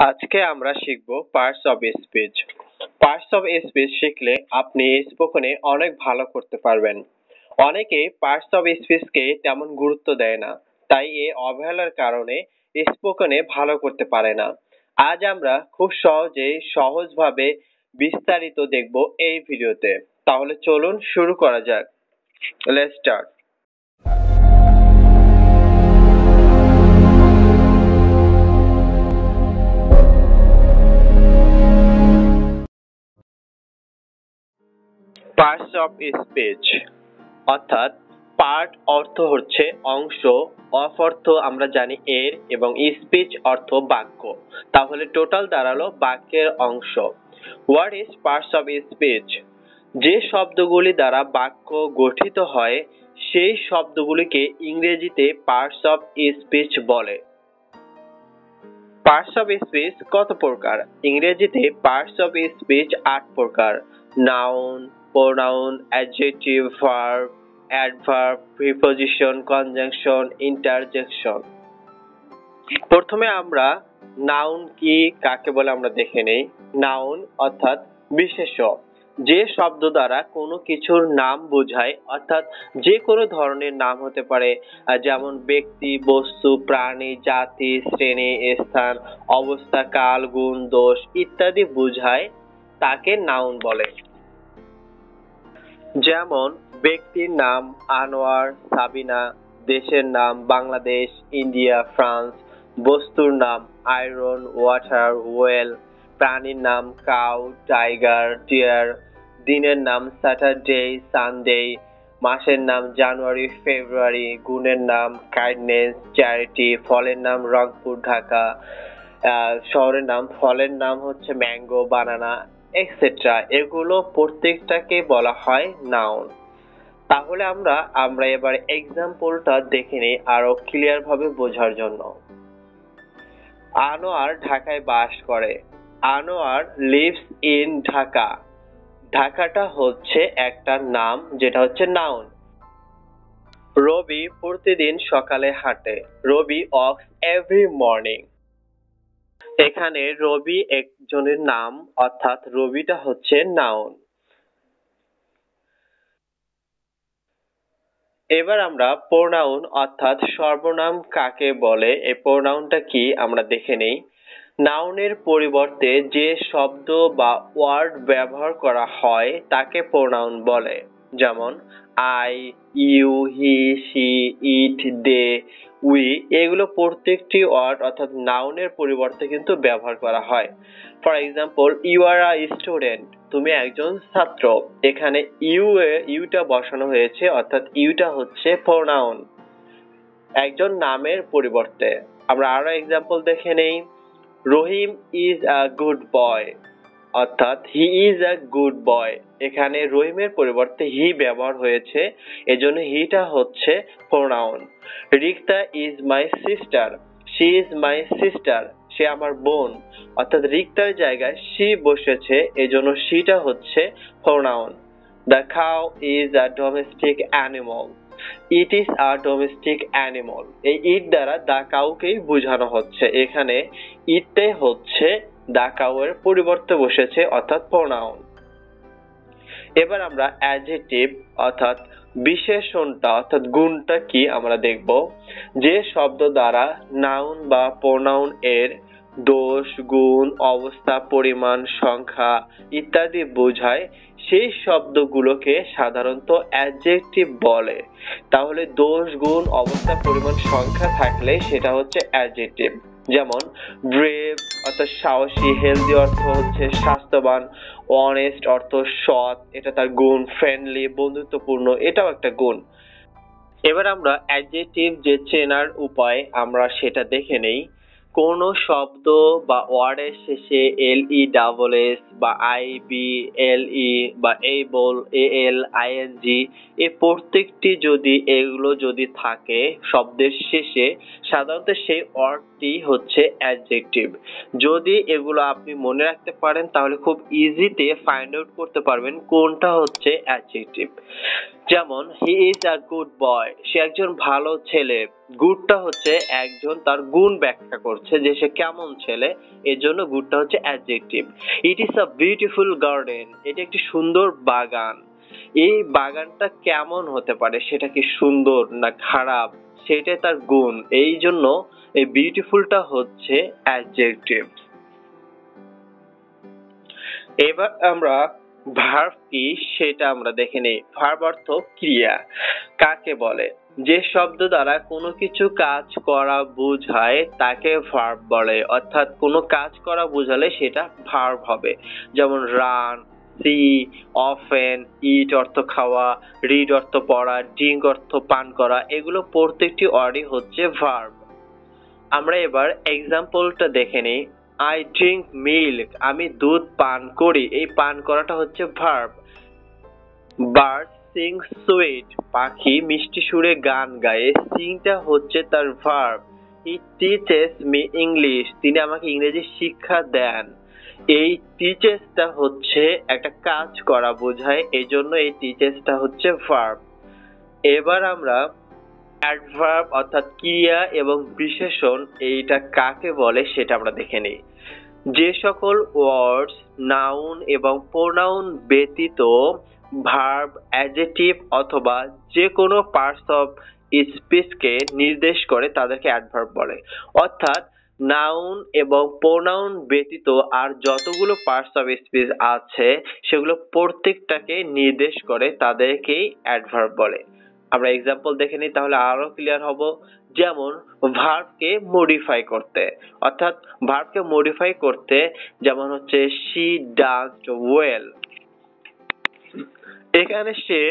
আজকে আমরা শিখব parts of speech. Parts of speech শিখলে আপনি স্পোকেনে অনেক ভালো করতে পারবেন। অনেকে পার্টস অফ স্পিচকে তেমন গুরুত্ব দেয় না, তাই এই অবহেলার কারণে স্পোকেনে ভালো করতে পারে না। আজ আমরা খুব সহজভাবে বিস্তারিত দেখব এই ভিডিওতে। তাহলে চলুন শুরু করা যাক। Let's start. Parts of speech অর্থাৎ পার্ট অর্থ হচ্ছে অংশ, অফ অর্থ আমরা জানি এর, এবং স্পিচ অর্থ বাক্য। তাহলে টোটাল দাঁড়ালো বাক্যের অংশ। What is parts of speech? যে শব্দগুলি দ্বারা বাক্য গঠিত হয় সেই শব্দগুলিকে ইংরেজিতে পার্টস অফ স্পিচ বলে। পার্টস অফ স্পিচ কত প্রকার? ইংরেজিতে পার্টস অফ স্পিচ 8 প্রকার। Noun, pronoun, adjective, verb, adverb, preposition, conjunction, interjection. প্রথমে আমরা নাউন কি কাকে বলে আমরা দেখে নেই। নাউন অর্থাৎ বিশেষ্য, যে শব্দ দ্বারা কোনো কিছুর নাম বোঝায়, অর্থাৎ যে কোনো ধরনের নাম হতে পারে, যেমন ব্যক্তি, বস্তু, প্রাণী, জাতি, শ্রেণী, স্থান, অবস্থা, কাল, গুণ, দোষ ইত্যাদি বোঝায়, তাকে নাউন বলে। যেমন ব্যক্তির নাম আনোয়ার, সাবিনা, দেশের নাম বাংলাদেশ, ইন্ডিয়া, ফ্রান্স, বস্তুর নাম আয়রন, ওয়াটার, ওয়েল, প্রাণীর নাম কাউ, টাইগার, ডিয়ার, দিনের নাম স্যাটারডে, সানডে, মাসের নাম জানুয়ারি, ফেব্রুয়ারি, গুণের নাম কাইন্ডনেস, চ্যারিটি, ফলের নাম রংপুর, ঢাকা, শহরের নাম, ফলের নাম হচ্ছে ম্যাঙ্গো, বানানা, এক্সেট্রা। এগুলো প্রত্যেকটাকে বলা হয় নাউন। তাহলে আমরা এবার এক্সাম্পলটা দেখে নিই আরো ক্লিয়ার ভাবে বোঝার জন্য। আনোয়ার ঢাকায় বাস করে। Anwar lives in Dhaka. ঢাকাটা হচ্ছে একটা নাম, যেটা হচ্ছে নাউন। রবি প্রতিদিন সকালে হাঁটে। রবি ওয়াকস এভরি মর্নিং। এখানে রবি একজনের নাম, অর্থাৎ রবিটা হচ্ছে নাউন। এবার আমরা প্রোনাউন অর্থাৎ সর্বনাম কাকে বলে, এই প্রোনাউনটা কি আমরা দেখে নেই। নাউনের পরিবর্তে যে শব্দ বা ওয়ার্ড ব্যবহার করা হয় তাকে প্রোনাউন বলে। যেমন I, you, he, she, it, they, we, এগুলো প্রত্যেকটি ওয়ার্ড অর্থাৎ নাউনের পরিবর্তে কিন্তু ব্যবহার করা হয়। For example, you are a student, তুমি একজন ছাত্র। এখানে ইউটা বসানো হয়েছে, অর্থাৎ ইউটা হচ্ছে প্রোনাউন একজন নামের পরিবর্তে। আমরা আরো এক্সাম্পল দেখে নেই। রহিম ইজ আ গুড বয়, অর্থাৎ he is a good boy. এখানে রহিমের পরিবর্তে হি ব্যবহার হয়েছে, এজন্য হিটা হচ্ছে pronoun. Rikta is my sister, she is my sister, সে আমার বোন, অর্থাৎ রিক্তার জায়গায় শি বসেছে, এজন্য শিটা হচ্ছে pronoun. The cow is a domestic animal, it is a domestic animal. এই ইট দ্বারা দা কাউকেই বোঝানো হচ্ছে, এখানে ইটটাই হচ্ছে দা কাউ এর পরিবর্তে বসেছে, অর্থাৎ প্রোনাউন। এবার আমরা অ্যাডজেক্টিভ অর্থাৎ বিশেষণটা অর্থাৎ গুণটা কি আমরা দেখব। যে শব্দ দ্বারা নাউন বা প্রোনাউন এর দোষ, গুণ, অবস্থা, পরিমাণ, সংখ্যা ইত্যাদি বোঝায় সেই শব্দগুলোকে সাধারণত অ্যাডজেক্টিভ বলে। তাহলে দোষ, গুণ, অবস্থা, পরিমাণ, সংখ্যা থাকলে সেটা হচ্ছে অ্যাডজেক্টিভ। যেমন ব্রেভ অর্থাৎ সাহসী, হেলদি অর্থ হচ্ছে স্বাস্থ্যবান, অনেস্ট অর্থ সৎ, এটা তার গুণ, ফ্রেন্ডলি বন্ধুত্বপূর্ণ, এটাও একটা গুণ। এবার আমরা অ্যাডজেক্টিভ যে চেনার উপায় আমরা সেটা দেখে নেই। কোন শব্দ বা ওয়ার্ডের শেষে এল ই ডাবল এস বা আই বি এল ই বা able A L I N G, এই প্রত্যেকটি যদি এগুলো যদি থাকে শব্দের শেষে, সাধারণত সেই ওয়ার্ড চারটি হচ্ছে অ্যাডজেক্টিভ। যদি এগুলো আপনি মনে রাখতে পারেন তাহলে খুব ইজিতে ফাইন্ড আউট করতে পারবেন কোনটা হচ্ছে অ্যাডজেক্টিভ। যেমন he is a good boy, সে একজন ভালো ছেলে। গুডটা হচ্ছে একজন তার গুণ ব্যাখ্যা করছে যে সে কেমন ছেলে, এজন্য গুডটা হচ্ছে adjective. It is a beautiful garden, এটা একটি সুন্দর বাগান। এই বাগানটা কেমন হতে পারে, সেটা কি সুন্দর না খারাপ, সেটাই তার গুণ, এই জন্য এই বিউটিফুলটা হচ্ছে অ্যাডজেক্টিভ। এবার আমরা ভার্ব কি সেটা আমরা দেখে নেই। ভার্ব অর্থ ক্রিয়া। কাকে বলে? যে শব্দ দ্বারা কোনো কিছু কাজ করা বোঝায় তাকে ভার্ব বলে, অর্থাৎ কোনো কাজ করা বোঝালে সেটা ভার্ব হবে। যেমন রান, সি, অফেন, ইট অর্থ খাওয়া, রিড অর্থ পড়া, ড্রিঙ্ক অর্থ পান করা, এগুলো প্রত্যেকটি ওয়ার্ডই হচ্ছে ভার্ব। আমরা এবার এক্সাম্পলটা দেখে নিই। আই ড্রিঙ্ক মিল্ক, আমি দুধ পান করি, এই পান করাটা হচ্ছে ভার্ব। বার্ড সিং সুইট, পাখি মিষ্টি সুরে গান গায়, সিংটা হচ্ছে তার verb. He teaches me English, তিনি আমাকে ইংরেজি শিক্ষা দেন। এই টিচেসটা হচ্ছে একটা কাজ করা বোঝায়, এজন্য এই টিচেসটা হচ্ছে ভার্ব। এবার আমরা অ্যাডভার্ব অর্থাৎ ক্রিয়া এবং বিশেষণ এইটা কাকে বলে সেটা আমরা দেখে নিই। যে সকল ওয়ার্ডস নাউন এবং প্রোনাউন ব্যতীত ভার্ব, অ্যাডজেক্টিভ অথবা যে কোনো পার্টস অফ স্পিচকে নির্দেশ করে তাদেরকে অ্যাডভার্ব বলে। অর্থাৎ নাউন এবং প্রোনাউন ব্যতীত আর যতগুলো পার্টস অফ স্পিচ আছে সেগুলো প্রত্যেকটাকে নির্দেশ করে তাদেরকেই অ্যাডভার্ব বলে। আমরা এক্সাম্পল দেখে নিই তাহলে আরো ক্লিয়ার হব। যেমন ভার্বকে মডিফাই করতে, অর্থাৎ ভার্বকে মডিফাই করতে যেমন হচ্ছে শি ডান্সড ওয়েল। এখানে সে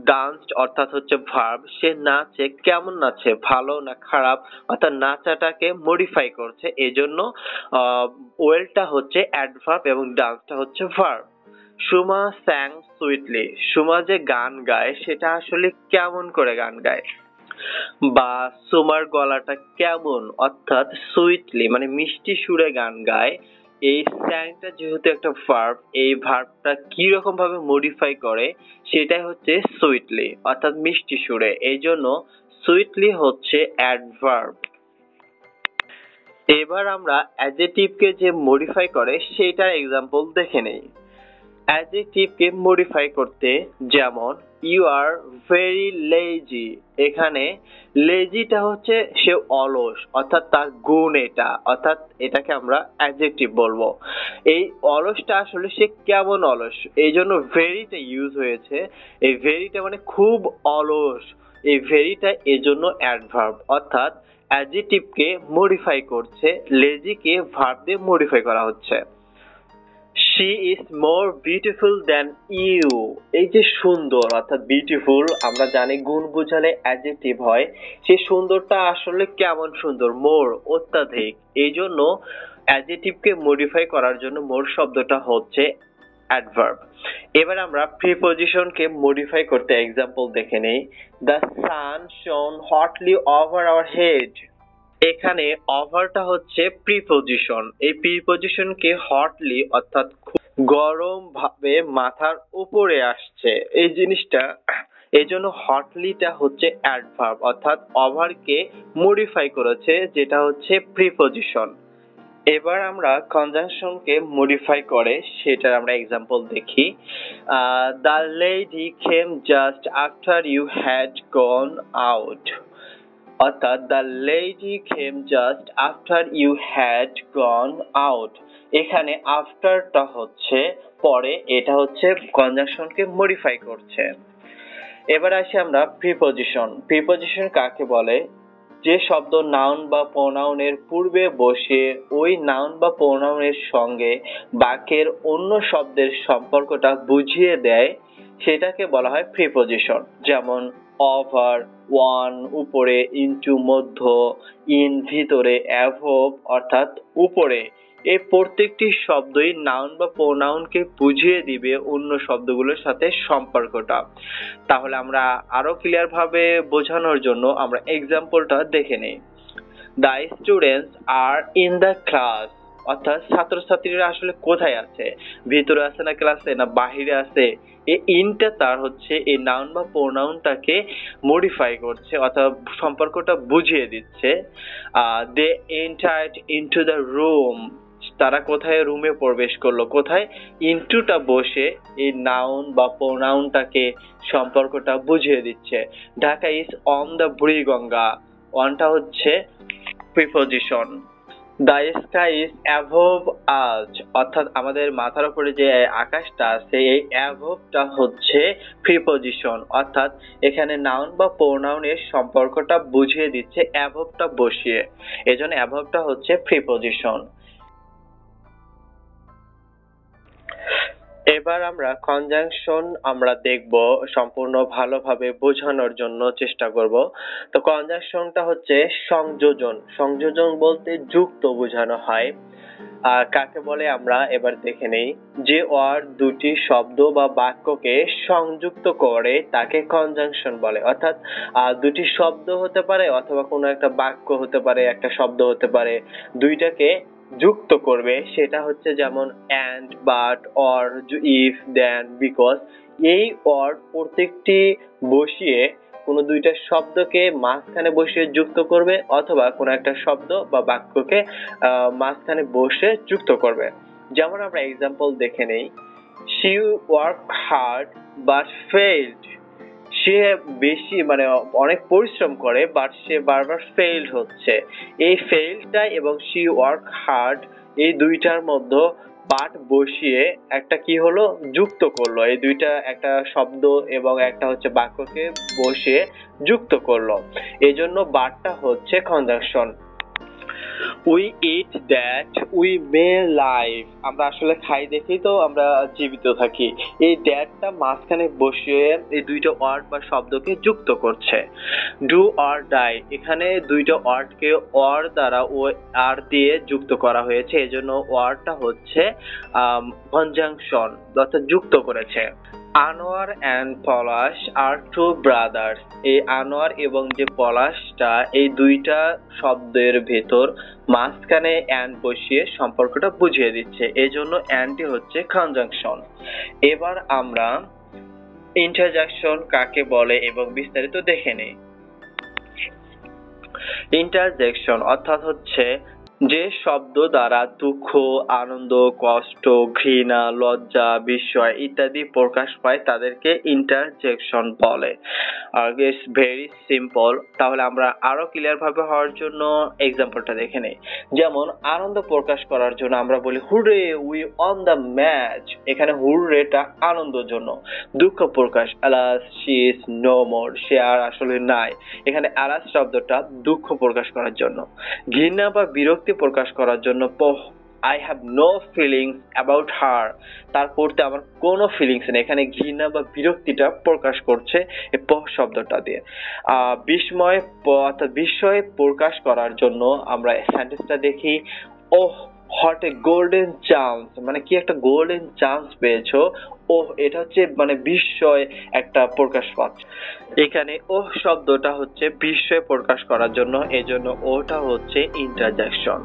ডান্সড অর্থাৎ হচ্ছে ভার্ব, সে নাচে, কেমন নাচে, ভালো না খারাপ, অর্থাৎ নাচাটাকে মডিফাই করছে, এজন্য ওয়েলটা হচ্ছে অ্যাডভার্ব এবং ডান্সটা হচ্ছে ভার্ব। সুমা স্যাং সুইটলি, সুমা যে গান গায় সেটা আসলে কেমন করে গান গায়, বা সুমার গলাটা কেমন, অর্থাৎ সুইটলি মানে মিষ্টি সুরে গান গায়। এই স্যাংটা যেহেতু একটা ভার্ব, এই ভার্বটা কি রকম ভাবে মডিফাই করে সেটাই হচ্ছে সুইটলি অর্থাৎ মিষ্টি সুরে, এই জন্য সুইটলি হচ্ছে অ্যাডভার্ব। এবার আমরা অ্যাডজেক্টিভকে যে মডিফাই করে সেটার এক্সাম্পল দেখে নেই। অ্যাডজেক্টিভকে মডিফাই করতে যেমন ইউ আর ভেরি লেজি, এখানে লেজিটা হচ্ছে সে অলস, অর্থাৎ তার গুণ এটা, অর্থাৎ এটাকে আমরা অ্যাডজেক্টিভ বলবো। এই অলসটা আসলে সে কেমন অলস, এই জন্য ভেরিটা ইউজ হয়েছে। এই ভেরিটা মানে খুব অলস, এই ভেরিটা এজন্য অ্যাডভার্ব, অর্থাৎ অ্যাডজেক্টিভকে মডিফাই করছে, লেজিকে ভার্ব দিয়ে মডিফাই করা হচ্ছে। She is more beautiful than you, এই যে সুন্দর অর্থাৎ বিউটিফুল, আমরা জানি গুণ বোঝালে অ্যাডজেক্টিভ হয়, সেই সুন্দরটা আসলে কেমন সুন্দর, মোর অত্যাধিক, এই জন্য অ্যাডজেক্টিভকে মডিফাই করার জন্য মোর শব্দটা হচ্ছে অ্যাডভার্ব। এবার আমরা প্রিপজিশনকে মডিফাই করতে এক্সাম্পল দেখে নেই। দ্য সান শোন হটলি ওভার আওয়ার হেড, এখানে ওভারটা হচ্ছে প্রিপজিশন, এই প্রিপজিশনকে হটলি অর্থাৎ খুব গরম ভাবে মাথার উপরে আসছে, এই জিনিসটা এজন্য হটলিটা হচ্ছে অ্যাডভার্ব, অর্থাৎ ওভারকে মডিফাই করেছে যেটা হচ্ছে প্রিপজিশন। এবার আমরা কনজাংশনকে মডিফাই করে সেটার আমরা এক্সাম্পল দেখি। The lady came just after you had gone out, অর্থাৎ the lady came just after you had gone out, এখানে আফটারটা হচ্ছে পরে, এটা হচ্ছে কনজাংশনকে মডিফাই করছে। এবার আসি আমরা প্রিপজিশন। প্রিপজিশন কাকে বলে? যে শব্দ নাউন বা প্রোনাউনের পূর্বে বসে ওই নাউন বা প্রোনাউনের সঙ্গে বাক্যের অন্য শব্দের সম্পর্কটা বুঝিয়ে দেয় সেটাকে বলা হয় প্রিপজিশন। যেমন ওভার, ওয়ান উপরে, ইনটু মধ্য, ইন ভিতরে, অ্যাভব অর্থাৎ উপরে, এই প্রত্যেকটি শব্দই নাউন বা প্রোনাউনকে বুঝিয়ে দিবে অন্য শব্দগুলোর সাথে সম্পর্কটা। তাহলে আমরা আরো ক্লিয়ার ভাবে বোঝানোর জন্য আমরা এক্সাম্পলটা দেখে নেই। The students are in the class, অর্থাৎ ছাত্রছাত্রীরা আসলে কোথায় আছে, ভিতরে আছে না ক্লাসে না বাহিরে আছে। এই ইনটা তার হচ্ছে এই নাউন বা প্রোনাউনটাকে মডিফাই করছে অর্থাৎ সম্পর্কটা বুঝিয়ে দিচ্ছে। দে এন্টার্ড ইনটু দ্য রুম, তারা কোথায় রুমে প্রবেশ করলো, কোথায় ইনটুটা বসে এই নাউন বা প্রোনাউনটাকে সম্পর্কটা বুঝিয়ে দিচ্ছে। Dhaka is on the Buriganga, অনটা হচ্ছে preposition. The sky is above us, অর্থাৎ আমাদের মাথার উপরে যে আকাশটা আছে এই অ্যাভবটা হচ্ছে প্রিপজিশন, অর্থাৎ এখানে নাউন বা প্রোনাউনের সম্পর্কটা বুঝিয়ে দিচ্ছে অ্যাভবটা বসিয়ে, এজন্য অ্যাভবটা হচ্ছে প্রিপজিশন। এবার আমরা কনজাংশন আমরা দেখব, সম্পূর্ণ ভালোভাবে বোঝানোর জন্য চেষ্টা করব। তো কনজাংশনটা হচ্ছে সংযোজন, সংযোজন বলতে যুক্ত বোঝানো হয়। কাকে বলে আমরা এবার দেখে নেই। যে ওয়ার্ড দুটি শব্দ বা বাক্যকে সংযুক্ত করে তাকে কনজাংশন বলে, অর্থাৎ দুটি শব্দ হতে পারে অথবা কোনো একটা বাক্য হতে পারে, একটা শব্দ হতে পারে, দুইটাকে যুক্ত করবে, সেটা হচ্ছে যেমন and, but, or, if, then, because। এই ওয়ার্ড প্রত্যেকটি বসিয়ে কোনো দুইটা শব্দকে মাঝখানে বসিয়ে যুক্ত করবে অথবা কোনো একটা শব্দ বা বাক্যকে মাঝখানে বসে যুক্ত করবে। যেমন আমরা এক্সাম্পল দেখে নেই। she worked hard but failed, সে বেশি মানে অনেক পরিশ্রম করে বাট সে বারবার ফেইলড হচ্ছে। এই ফেইলটা এবং she worked hard এই দুইটার মধ্যে বাট বসিয়ে একটা কি হলো যুক্ত করলো, এই দুইটা একটা শব্দ এবং একটা হচ্ছে বাক্যকে বসিয়ে যুক্ত করলো, এজন্য বাটটা হচ্ছে conjunction. We eat that we may live, আমরা আসলে খাই দেখেই তো আমরা জীবিত থাকি, এই দ্যাটটা মাঝখানে বসিয়ে এই দুইটা ওয়ার্ড বা শব্দকে যুক্ত করছে। ডু অর ডাই, এখানে দুইটা ওয়ার্ডকে অর দ্বারা ও আর দিয়ে যুক্ত করা হয়েছে, এজন্য ওয়ার্ডটা হচ্ছে কনজাংশন অর্থাৎ যুক্ত করেছে। Anwar and Palash are two brothers, এই আনোয়ার এবং যে পলাশটা এই দুইটা শব্দের ভেতর মাঝখানে অ্যান্ড বসিয়ে সম্পর্কটা বুঝিয়ে দিচ্ছে, এজন্য অ্যান্ডটি হচ্ছে কনজাংশন। এবার আমরা ইন্টারজেকশন কাকে বলে এবং বিস্তারিত দেখে নেই। ইন্টারজেকশন অর্থাৎ হচ্ছে যে শব্দ দ্বারা দুঃখ, আনন্দ, কষ্ট, ঘৃণা, লজ্জা, বিস্ময় ইত্যাদি প্রকাশ পায় তাদেরকে ইন্টারজেকশন বলে। আর ইটস ভেরি সিম্পল, তাহলে আমরা আরো ক্লিয়ার ভাবে হওয়ার জন্য এক্সাম্পলটা দেখে নেই। যেমন আনন্দ প্রকাশ করার জন্য আমরা বলি hurray we won the match, এখানে হুররেটা আনন্দের জন্য। দুঃখ প্রকাশ alas she is no more, সে আর আসলে নাই, এখানে আলাস শব্দটা দুঃখ প্রকাশ করার জন্য। ঘৃণা বা বিরক্তি প্রকাশ করার জন্য I have no feelings about her, তার পড়তে আমার কোনো ফিলিংস নেই, এখানে ঘৃণা বা বিরক্তিটা প্রকাশ করছে এই শব্দটা দিয়ে। বিস্ময় অর্থাৎ বিস্ময় প্রকাশ করার জন্য আমরা সেন্টেন্সটা দেখি, ওহ হোয়াট এ গোল্ডেন চান্স, মানে কি একটা গোল্ডেন চান্স পেয়েছো, ওহ এটা হচ্ছে মানে বিস্ময় একটা প্রকাশ পাচ্ছে। এখানে ওহ শব্দটা হচ্ছে বিস্ময় প্রকাশ করার জন্য, এজন্য ওটা হচ্ছে ইন্টারজেকশন।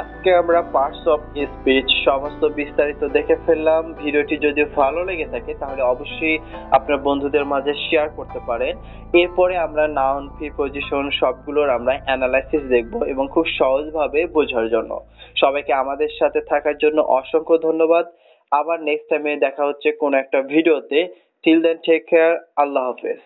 আজকে আমরা পার্টস অফ স্পিচ সমস্ত বিস্তারিত দেখে ফেললাম। ভিডিওটি যদি ভালো লেগে থাকে তাহলে অবশ্যই আপনার বন্ধুদের মাঝে শেয়ার করতে পারেন। এরপরে আমরা নাউন, প্রিপজিশন সবগুলোর আমরা অ্যানালাইসিস দেখব এবং খুব সহজভাবে বোঝার জন্য। সবাইকে আমাদের সাথে থাকার জন্য অসংখ্য ধন্যবাদ। আবার নেক্সট টাইমে দেখা হচ্ছে কোন একটা ভিডিওতে। টিল দেন টেক কেয়ার, আল্লাহ হাফেজ।